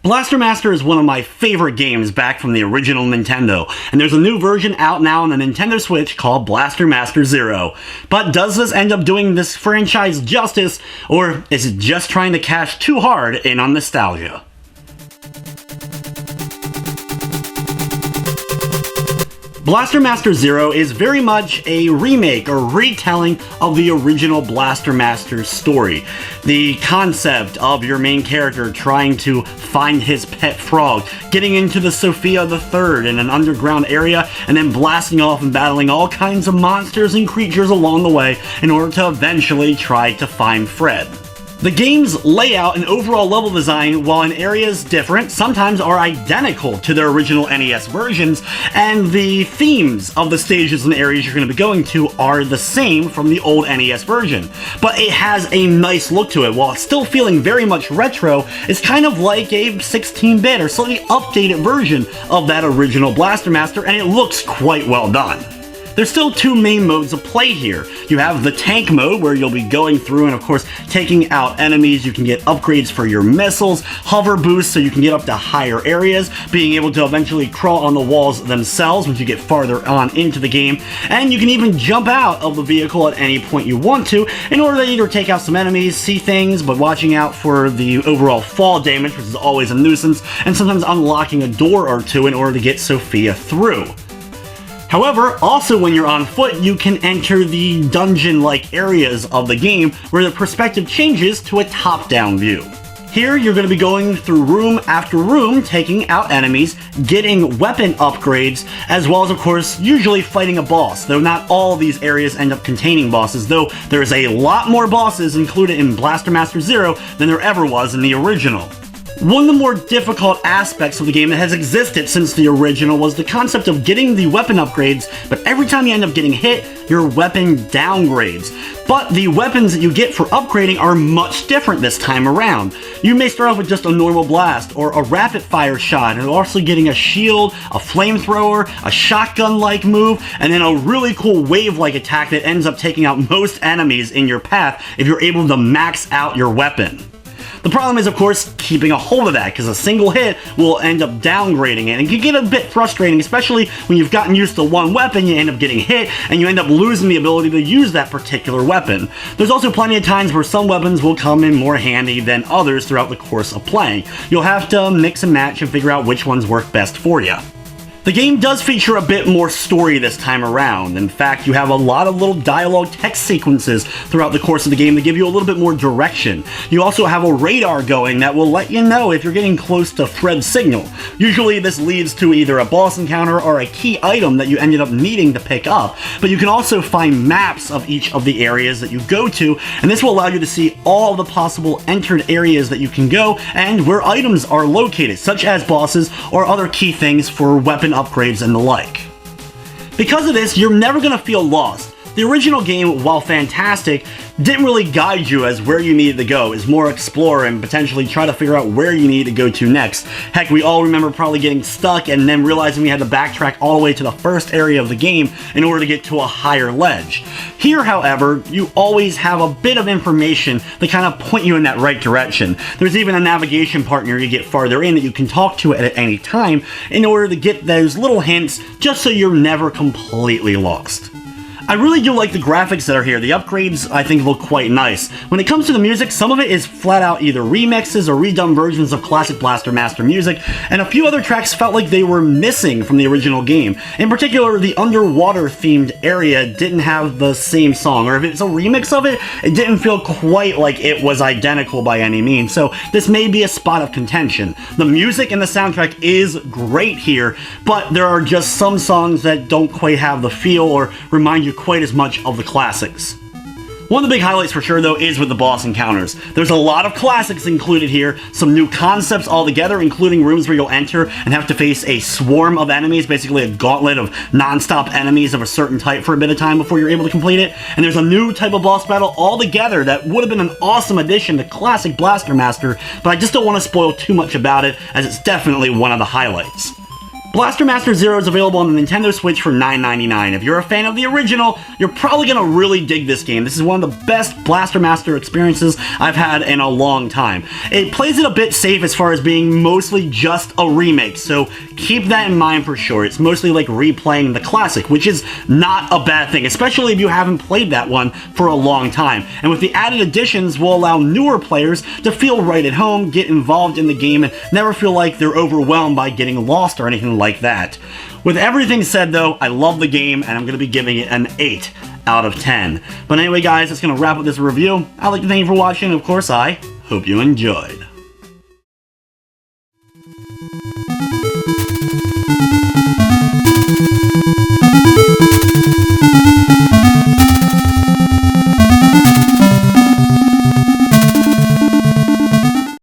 Blaster Master is one of my favorite games back from the original Nintendo, and there's a new version out now on the Nintendo Switch called Blaster Master Zero. But does this end up doing this franchise justice, or is it just trying to cash too hard in on nostalgia? Blaster Master Zero is very much a remake or retelling of the original Blaster Master story. The concept of your main character trying to find his pet frog, getting into the Sophia the Third in an underground area, and then blasting off and battling all kinds of monsters and creatures along the way in order to eventually try to find Fred. The game's layout and overall level design, while in areas different, sometimes are identical to their original NES versions, and the themes of the stages and areas you're going to be going to are the same from the old NES version. But it has a nice look to it. While it's still feeling very much retro, it's kind of like a 16-bit or slightly updated version of that original Blaster Master, and it looks quite well done. There's still two main modes of play here. You have the tank mode, where you'll be going through and of course taking out enemies. You can get upgrades for your missiles, hover boosts so you can get up to higher areas, being able to eventually crawl on the walls themselves once you get farther on into the game, and you can even jump out of the vehicle at any point you want to in order to either take out some enemies, see things, but watching out for the overall fall damage, which is always a nuisance, and sometimes unlocking a door or two in order to get Sophia through. However, also when you're on foot, you can enter the dungeon-like areas of the game where the perspective changes to a top-down view. Here, you're going to be going through room after room, taking out enemies, getting weapon upgrades, as well as, of course, usually fighting a boss, though not all these areas end up containing bosses, though there's a lot more bosses included in Blaster Master Zero than there ever was in the original. One of the more difficult aspects of the game that has existed since the original was the concept of getting the weapon upgrades, but every time you end up getting hit, your weapon downgrades. But the weapons that you get for upgrading are much different this time around. You may start off with just a normal blast, or a rapid fire shot, and also getting a shield, a flamethrower, a shotgun-like move, and then a really cool wave-like attack that ends up taking out most enemies in your path if you're able to max out your weapon. The problem is, of course, keeping a hold of that, because a single hit will end up downgrading it, and it can get a bit frustrating, especially when you've gotten used to one weapon, you end up getting hit, and you end up losing the ability to use that particular weapon. There's also plenty of times where some weapons will come in more handy than others throughout the course of playing. You'll have to mix and match and figure out which ones work best for you. The game does feature a bit more story this time around. In fact, you have a lot of little dialogue text sequences throughout the course of the game that give you a little bit more direction. You also have a radar going that will let you know if you're getting close to Fred's signal. Usually this leads to either a boss encounter or a key item that you ended up needing to pick up, but you can also find maps of each of the areas that you go to, and this will allow you to see all the possible entered areas that you can go and where items are located, such as bosses or other key things for weapon upgrades and the like. Because of this, you're never going to feel lost. The original game, while fantastic, didn't really guide you as where you needed to go. It's more explore and potentially try to figure out where you need to go to next. Heck, we all remember probably getting stuck and then realizing we had to backtrack all the way to the first area of the game in order to get to a higher ledge. Here, however, you always have a bit of information to kind of point you in that right direction. There's even a navigation partner you get farther in that you can talk to at any time in order to get those little hints just so you're never completely lost. I really do like the graphics that are here. The upgrades, I think, look quite nice. When it comes to the music, some of it is flat out either remixes or redone versions of classic Blaster Master music, and a few other tracks felt like they were missing from the original game. In particular, the underwater-themed area didn't have the same song, or if it's a remix of it, it didn't feel quite like it was identical by any means, so this may be a spot of contention. The music and the soundtrack is great here, but there are just some songs that don't quite have the feel or remind you quite as much of the classics. One of the big highlights for sure, though, is with the boss encounters. There's a lot of classics included here, some new concepts altogether, including rooms where you'll enter and have to face a swarm of enemies, basically a gauntlet of non-stop enemies of a certain type for a bit of time before you're able to complete it. And there's a new type of boss battle altogether that would have been an awesome addition to classic Blaster Master, but I just don't want to spoil too much about it, as it's definitely one of the highlights. Blaster Master Zero is available on the Nintendo Switch for $9.99. If you're a fan of the original, you're probably gonna really dig this game. This is one of the best Blaster Master experiences I've had in a long time. It plays it a bit safe as far as being mostly just a remake, so keep that in mind for sure. It's mostly like replaying the classic, which is not a bad thing, especially if you haven't played that one for a long time. And with the added additions, will allow newer players to feel right at home, get involved in the game, and never feel like they're overwhelmed by getting lost or anything like that. With everything said though, I love the game and I'm going to be giving it an 8 out of 10. But anyway guys, that's going to wrap up this review. I'd like to thank you for watching, and of course I hope you enjoyed.